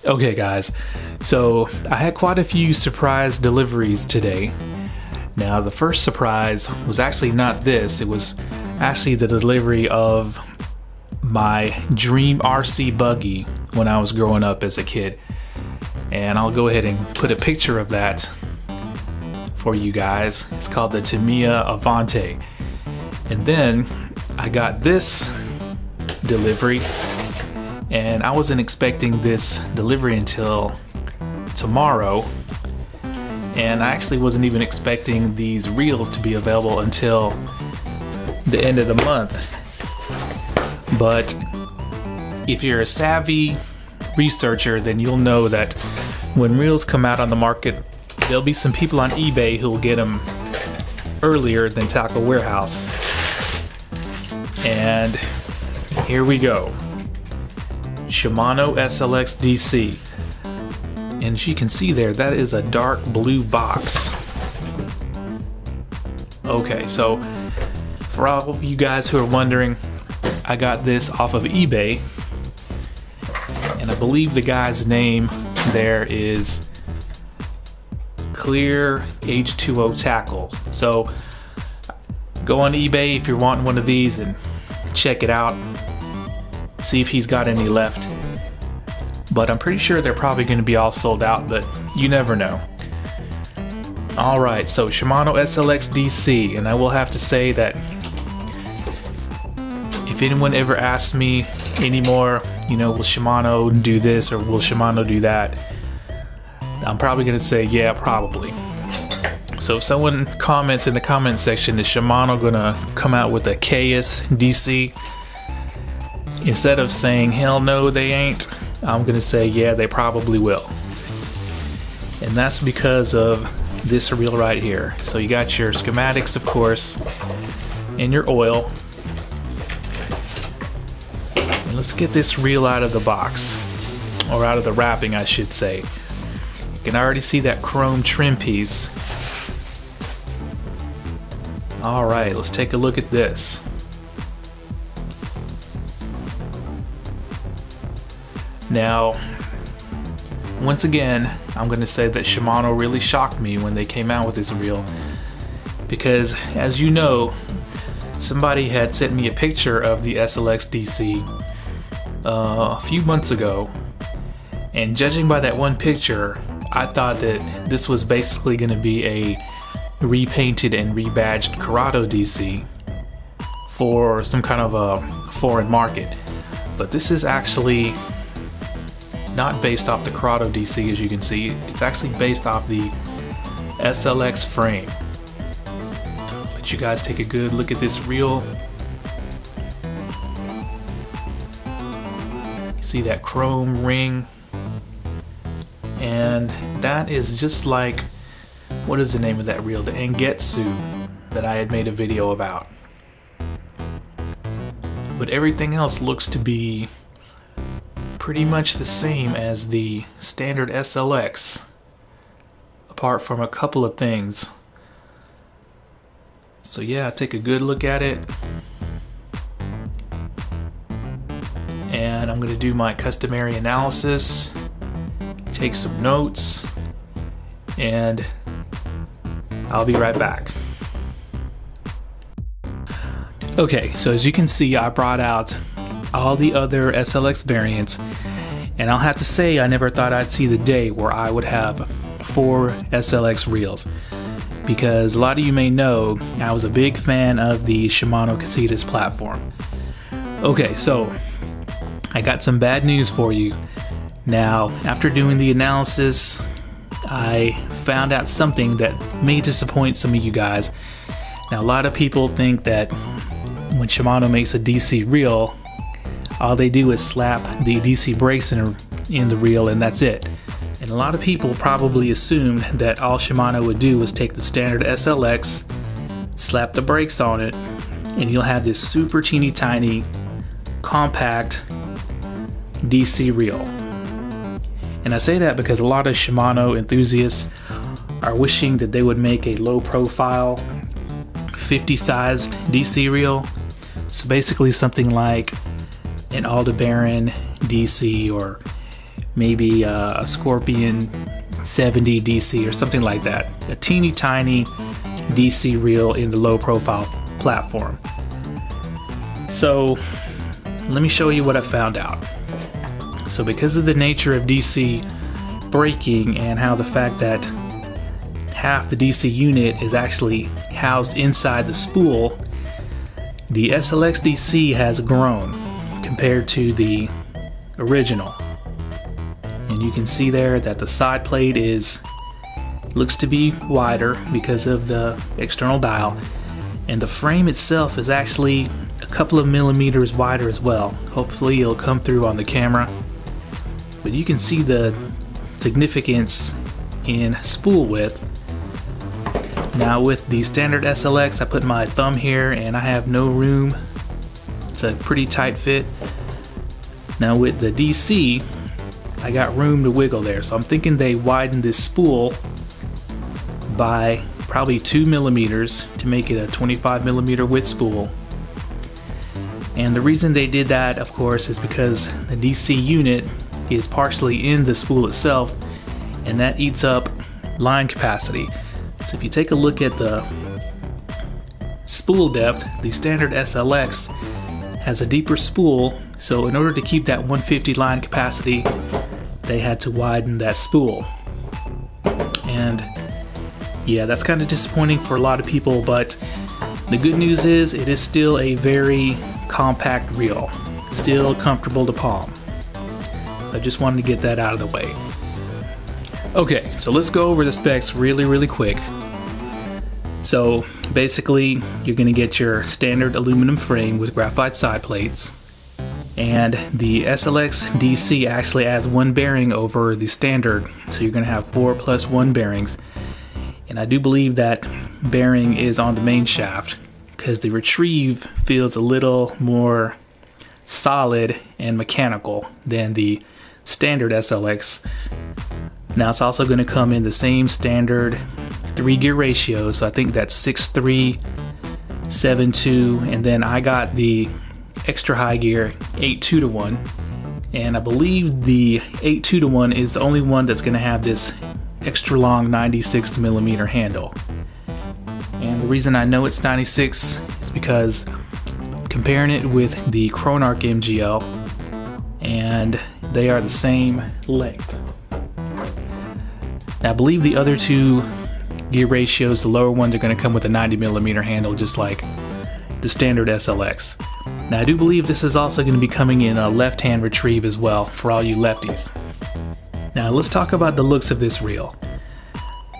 Okay guys, so I had quite a few surprise deliveries today. Now the first surprise was actually not this, it was actually the delivery of my dream RC buggy when I was growing up as a kid. And I'll go ahead and put a picture of that for you guys. It's called the Tamiya Avante. And then I got this delivery, and I wasn't expecting this delivery until tomorrow, and I actually wasn't even expecting these reels to be available until the end of the month. But if you're a savvy researcher, then you'll know that when reels come out on the market, there'll be some people on eBay who will get them earlier than Tackle Warehouse. And here we go. Shimano SLX DC. And as you can see there, that is a dark blue box. Okay, so for all of you guys who are wondering, I got this off of eBay, and I believe the guy's name there is Clear H2O Tackle. So go on eBay if you're wanting one of these and check it out. See if he's got any left. But I'm pretty sure they're probably going to be all sold out, but you never know. Alright, so Shimano SLX DC, and I will have to say that if anyone ever asks me anymore, you know, will Shimano do this or will Shimano do that, I'm probably going to say, yeah, probably. So if someone comments in the comment section, is Shimano going to come out with a KAIS DC? Instead of saying, hell no, they ain't, I'm going to say, yeah, they probably will. And that's because of this reel right here. So you got your schematics, of course, and your oil. And let's get this reel out of the box, or out of the wrapping, I should say. You can already see that chrome trim piece. Alright, let's take a look at this. Now, once again, I'm going to say that Shimano really shocked me when they came out with this reel, because as you know, somebody had sent me a picture of the SLX DC a few months ago, and judging by that one picture, I thought that this was basically going to be a repainted and rebadged Curado DC for some kind of a foreign market. But this is actually not based off the Curado DC, as you can see. It's actually based off the SLX frame. Let you guys take a good look at this reel. You see that chrome ring, and that is just like, what is the name of that reel? The Angetsu that I had made a video about. But everything else looks to be pretty much the same as the standard SLX, apart from a couple of things. So yeah, take a good look at it, and I'm going to do my customary analysis, take some notes, and I'll be right back. Okay, so as you can see, I brought out all the other SLX variants, and I'll have to say I never thought I'd see the day where I would have 4 SLX reels, because a lot of you may know I was a big fan of the Shimano CASITAS platform. Okay, so I got some bad news for you. Now, after doing the analysis, I found out something that may disappoint some of you guys. Now, a lot of people think that when Shimano makes a DC reel, all they do is slap the DC brakes in the reel, and that's it. And a lot of people probably assumed that all Shimano would do was take the standard SLX, slap the brakes on it, and you'll have this super teeny tiny, compact DC reel. And I say that because a lot of Shimano enthusiasts are wishing that they would make a low profile 50 sized DC reel. So basically something like an ALDEBARAN DC or maybe a Scorpion 70 DC or something like that. A teeny tiny DC reel in the low profile platform. So let me show you what I found out. So because of the nature of DC braking and how the fact that half the DC unit is actually housed inside the spool, the SLX DC has grown compared to the original. And you can see there that the side plate looks to be wider because of the external dial, and the frame itself is actually a couple of millimeters wider as well. Hopefully it'll come through on the camera, but you can see the significance in spool width. Now with the standard SLX, I put my thumb here and I have no room. It's a pretty tight fit. Now with the DC, I got room to wiggle there, so I'm thinking they widened this spool by probably 2 millimeters to make it a 25 millimeter width spool. And the reason they did that, of course, is because the DC unit is partially in the spool itself, and that eats up line capacity. So if you take a look at the spool depth, the standard SLX has a deeper spool, so in order to keep that 150 line capacity, they had to widen that spool. And yeah, that's kind of disappointing for a lot of people, but the good news is it is still a very compact reel, still comfortable to palm. So I just wanted to get that out of the way. Okay, so let's go over the specs really quick. So basically, you're going to get your standard aluminum frame with graphite side plates, and the SLX DC actually adds one bearing over the standard, so you're going to have 4 + 1 bearings. And I do believe that bearing is on the main shaft because the retrieve feels a little more solid and mechanical than the standard SLX. Now it's also going to come in the same standard 3-gear ratio, so I think that's 6-3, 7-2, and then I got the extra high gear 8-2-1, and I believe the 8-2-1 is the only one that's going to have this extra long 96 millimeter handle. And the reason I know it's 96 is because comparing it with the CHRONARCH MGL, and they are the same length. Now I believe the other two gear ratios, the lower ones, are going to come with a 90 millimeter handle just like the standard SLX. Now I do believe this is also going to be coming in a left-hand retrieve as well for all you lefties. Now let's talk about the looks of this reel.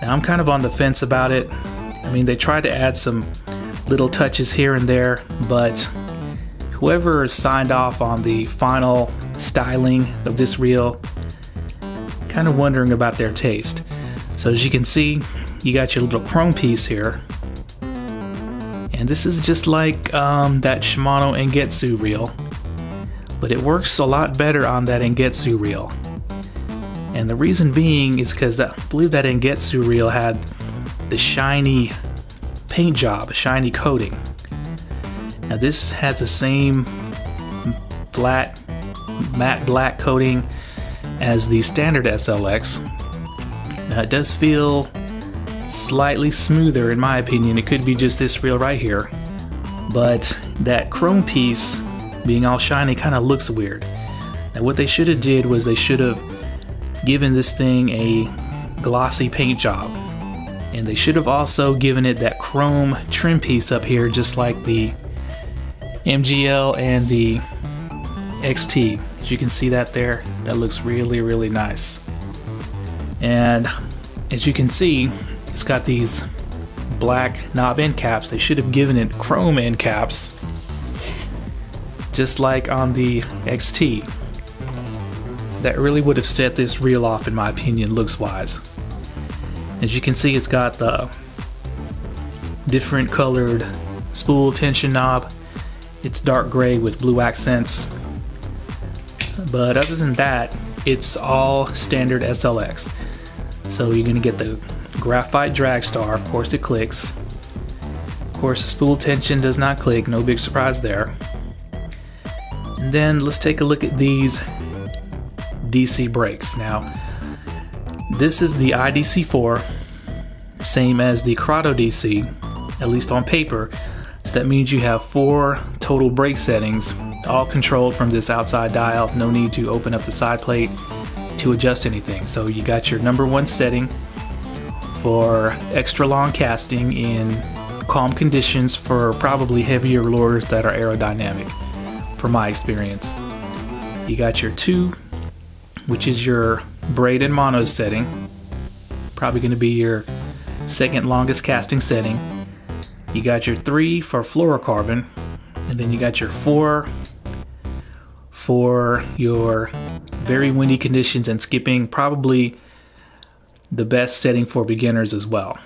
Now I'm kind of on the fence about it. I mean, they tried to add some little touches here and there, but whoever signed off on the final styling of this reel, kind of wondering about their taste. So as you can see, you got your little chrome piece here, and this is just like that Shimano Engetsu reel, but it works a lot better on that Engetsu reel. And the reason being is because I believe that Engetsu reel had the shiny paint job, shiny coating. Now this has the same matte black coating as the standard SLX. Now it does feel slightly smoother in my opinion. It could be just this reel right here, but that chrome piece being all shiny kind of looks weird. Now what they should have did was they should have given this thing a glossy paint job, and they should have also given it that chrome trim piece up here just like the MGL and the XT. As you can see that there, that looks really nice. And as you can see, it's got these black knob end caps. They should have given it chrome end caps just like on the XT. That really would have set this reel off in my opinion, looks wise. As you can see, it's got the different colored spool tension knob. It's dark gray with blue accents, but other than that, it's all standard SLX. So you're gonna get the graphite drag star, of course it clicks. Of course the spool tension does not click, no big surprise there. And then let's take a look at these DC brakes. Now, this is the IDC4, same as the Curado DC, at least on paper. So that means you have 4 total brake settings, all controlled from this outside dial. No need to open up the side plate to adjust anything. So you got your number 1 setting for extra long casting in calm conditions for probably heavier lures that are aerodynamic, from my experience. You got your 2, which is your braid and mono setting, probably going to be your second longest casting setting. You got your 3 for fluorocarbon, and then you got your 4 for your very windy conditions and skipping, probably the best setting for beginners as well.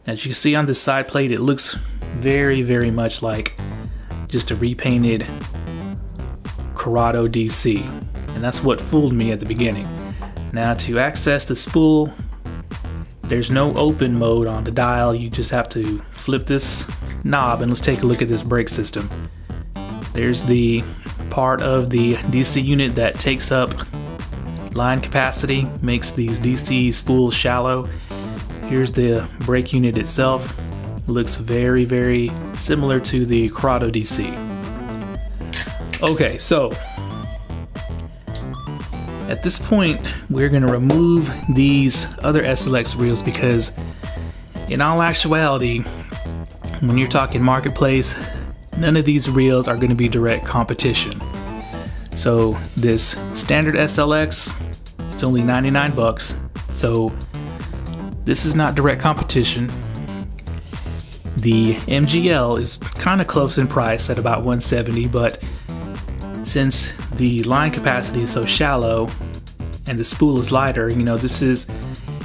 As you can see on this side plate, it looks very, very much like just a repainted Curado DC, and that's what fooled me at the beginning. Now, to access the spool, there's no open mode on the dial. You just have to flip this knob, and let's take a look at this brake system. There's the part of the DC unit that takes up line capacity, makes these DC spools shallow. Here's the brake unit itself. It looks very, very similar to the Curado DC. Okay, so at this point, we're going to remove these other SLX reels because in all actuality, when you're talking marketplace, none of these reels are going to be direct competition. So this standard SLX, it's only 99 bucks. So this is not direct competition. The MGL is kind of close in price at about 170, but since the line capacity is so shallow and the spool is lighter, you know, this is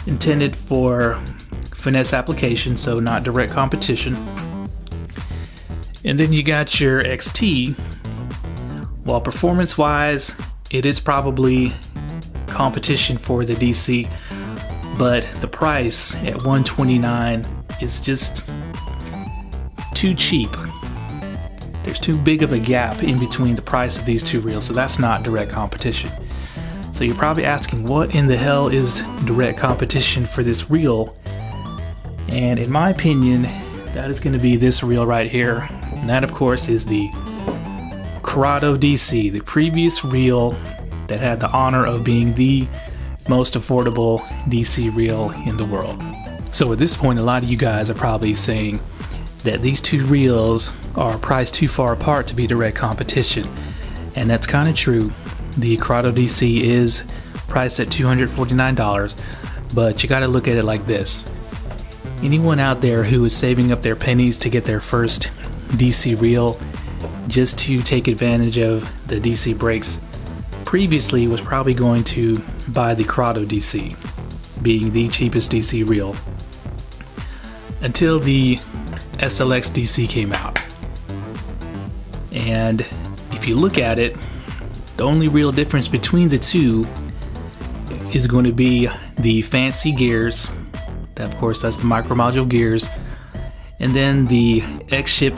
intended for finesse application, so not direct competition. And then you got your XT. While performance wise, it is probably competition for the DC, but the price at $129 is just too cheap. There's too big of a gap in between the price of these 2 reels, so that's not direct competition. So you're probably asking, what in the hell is direct competition for this reel? And in my opinion, that is going to be this reel right here. And that, of course, is the Curado DC, the previous reel that had the honor of being the most affordable DC reel in the world. So at this point, a lot of you guys are probably saying that these 2 reels are priced too far apart to be direct competition, and that's kind of true. The Curado DC is priced at $249, but you got to look at it like this. Anyone out there who is saving up their pennies to get their first DC reel just to take advantage of the DC brakes previously was probably going to buy the Curado DC, being the cheapest DC reel, until the SLX DC came out. And if you look at it, the only real difference between the 2 is going to be the fancy gears. That, of course, that's the micro module gears, and then the X-ship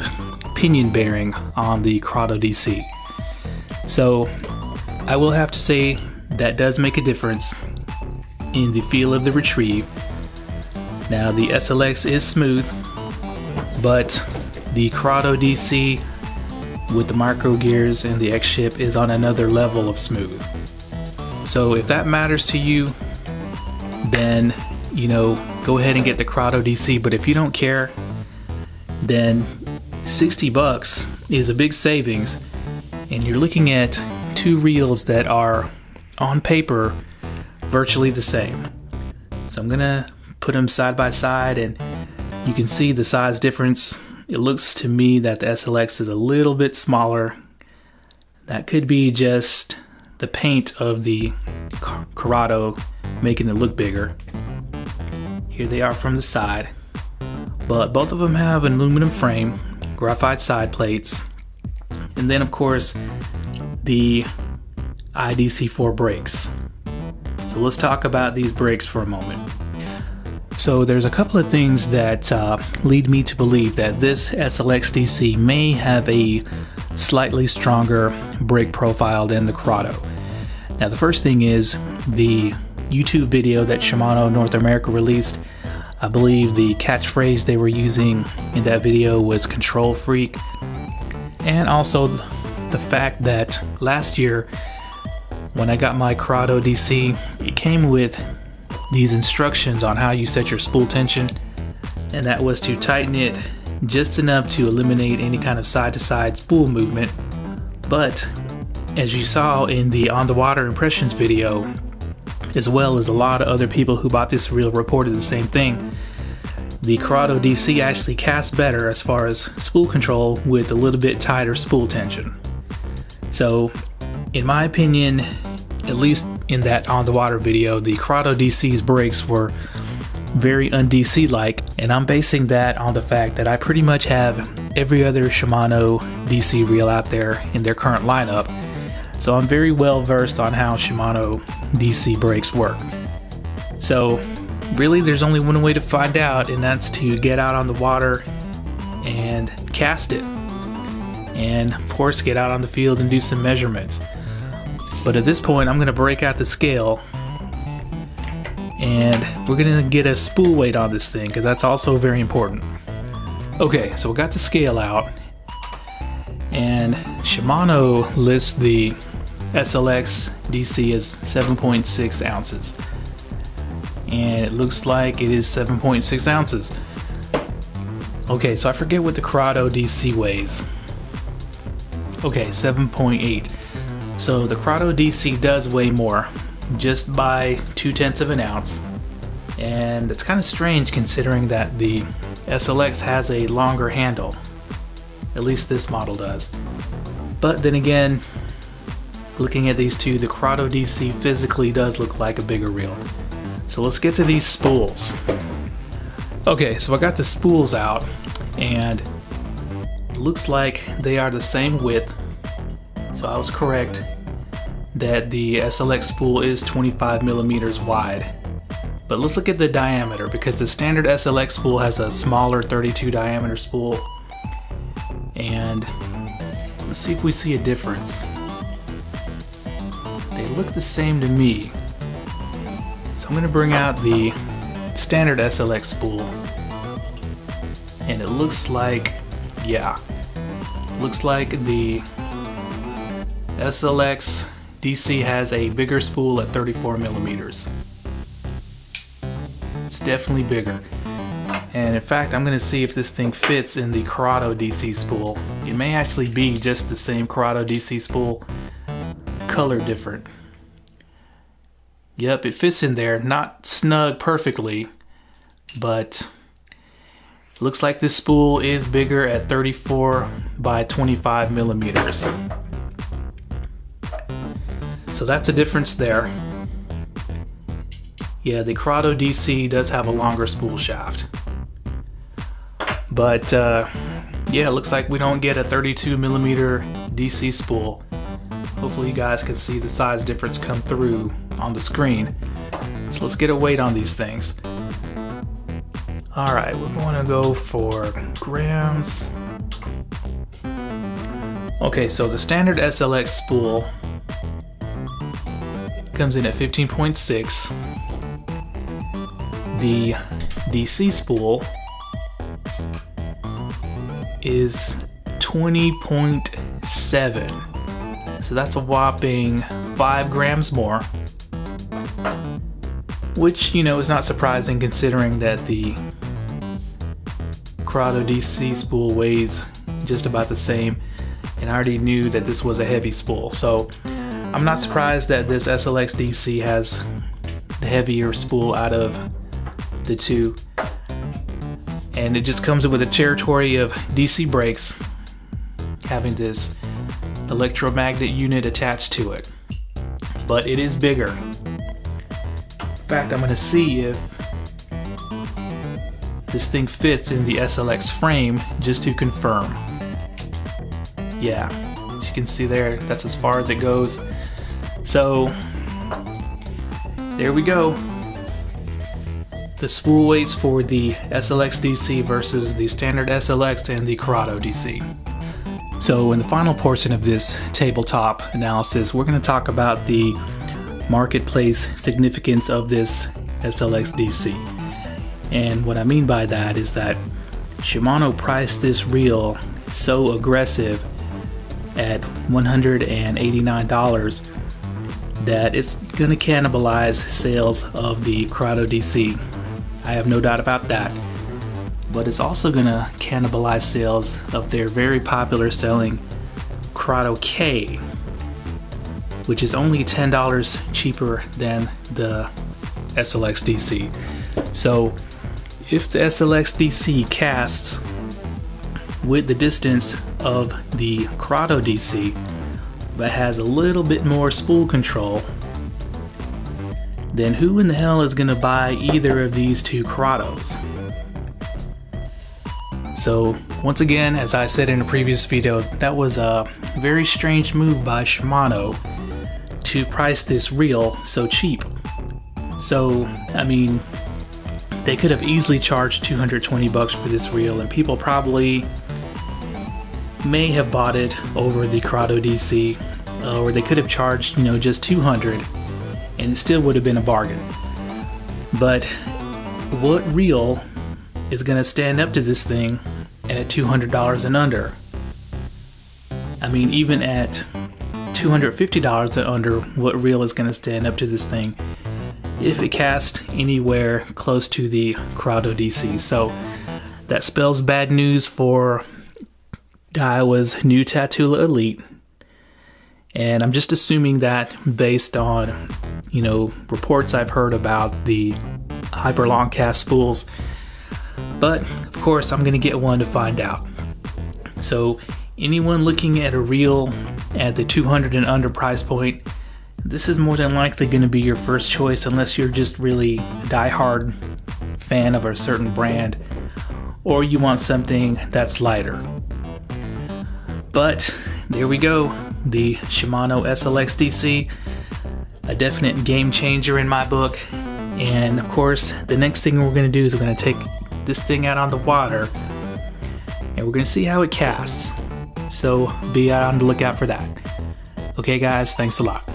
pinion bearing on the Curado DC. So I will have to say that does make a difference in the feel of the retrieve. Now, the SLX is smooth, but the Curado DC with the micro gears and the X-ship is on another level of smooth. So if that matters to you, then, you know, go ahead and get the Curado DC. But if you don't care, then 60 bucks is a big savings, and you're looking at 2 reels that are on paper virtually the same. So I'm gonna put them side by side, and you can see the size difference. It looks to me that the SLX is a little bit smaller. That could be just the paint of the Curado making it look bigger. Here they are from the side, but both of them have an aluminum frame, graphite side plates, and then of course the IDC4 brakes. So let's talk about these brakes for a moment. So there's a couple of things that lead me to believe that this SLX DC may have a slightly stronger brake profile than the Curado. Now the first thing is the YouTube video that Shimano North America released. I believe the catchphrase they were using in that video was "control freak," and also the fact that last year when I got my Curado DC, it came with these instructions on how you set your spool tension, and that was to tighten it just enough to eliminate any kind of side-to-side spool movement. But as you saw in the On the Water Impressions video, as well as a lot of other people who bought this reel reported the same thing, the Curado DC actually casts better as far as spool control with a little bit tighter spool tension. So in my opinion, at least in that On the Water video, the Curado DC's brakes were very un-DC like, and I'm basing that on the fact that I pretty much have every other Shimano DC reel out there in their current lineup. So I'm very well versed on how Shimano DC brakes work. So really there's only one way to find out, and that's to get out on the water and cast it. And of course get out on the field and do some measurements. But at this point I'm going to break out the scale and we're going to get a spool weight on this thing, because that's also very important. Okay, so we got the scale out, and Shimano lists the SLX DC as 7.6 ounces. And it looks like it is 7.6 ounces. Okay, so I forget what the Curado DC weighs. Okay, 7.8. So the Curado DC does weigh more, just by 0.2 of an ounce. And it's kind of strange considering that the SLX has a longer handle. At least this model does. But then again, looking at these two, the Curado DC physically does look like a bigger reel. So let's get to these spools. Okay, so I got the spools out, and it looks like they are the same width. So I was correct that the SLX spool is 25 millimeters wide. But let's look at the diameter, because the standard SLX spool has a smaller 32 diameter spool. And let's see if we see a difference. They look the same to me. So I'm going to bring out the standard SLX spool. And it looks like, yeah, looks like the SLX DC has a bigger spool at 34 millimeters. It's definitely bigger. And in fact, I'm going to see if this thing fits in the Curado DC spool. It may actually be just the same Curado DC spool, color different. Yep, it fits in there, not snug perfectly, but looks like this spool is bigger at 34 by 25 millimeters. So that's a difference there. Yeah, the Curado DC does have a longer spool shaft. But yeah, it looks like we don't get a 32 millimeter DC spool. Hopefully you guys can see the size difference come through on the screen. So let's get a weight on these things. Alright, we're going to go for grams. Okay, so the standard SLX spool comes in at 15.6. The DC spool is 20.7. So that's a whopping 5 grams more, which, you know, is not surprising considering that the Curado DC spool weighs just about the same, and I already knew that this was a heavy spool, so I'm not surprised that this SLX DC has the heavier spool out of the two. And it just comes with the territory of DC brakes having this electromagnet unit attached to it. But it is bigger. In fact, I'm going to see if this thing fits in the SLX frame just to confirm. Yeah, as you can see there, that's as far as it goes. So there we go. The spool weights for the SLX DC versus the standard SLX and the Curado DC. So in the final portion of this tabletop analysis, we're going to talk about the marketplace significance of this SLX DC. And what I mean by that is that Shimano priced this reel so aggressive at $189 that it's going to cannibalize sales of the Curado DC. I have no doubt about that. But it's also going to cannibalize sales of their very popular selling Curado K, which is only $10 cheaper than the SLX DC. So if the SLX DC casts with the distance of the Curado DC but has a little bit more spool control, then who in the hell is going to buy either of these two Curados? So once again, as I said in a previous video, that was a very strange move by Shimano to price this reel so cheap. So I mean, they could have easily charged 220 bucks for this reel, and people probably may have bought it over the Curado DC, or they could have charged, you know, just 200 and it still would have been a bargain. But what reel is going to stand up to this thing at $200 and under? I mean, even at $250 and under, what reel is going to stand up to this thing if it casts anywhere close to the Curado DC? So that spells bad news for DAIWA's new TATULA Elite. And I'm just assuming that based on, you know, reports I've heard about the hyper long cast spools. But of course, I'm going to get one to find out. So anyone looking at a reel at the 200 and under price point, this is more than likely going to be your first choice, unless you're just really a die-hard fan of a certain brand, or you want something that's lighter. But there we go, the Shimano SLX DC, a definite game changer in my book. And of course, the next thing we're going to do is we're going to take this thing out on the water and we're going to see how it casts. So be on the lookout for that. Okay guys, thanks a lot.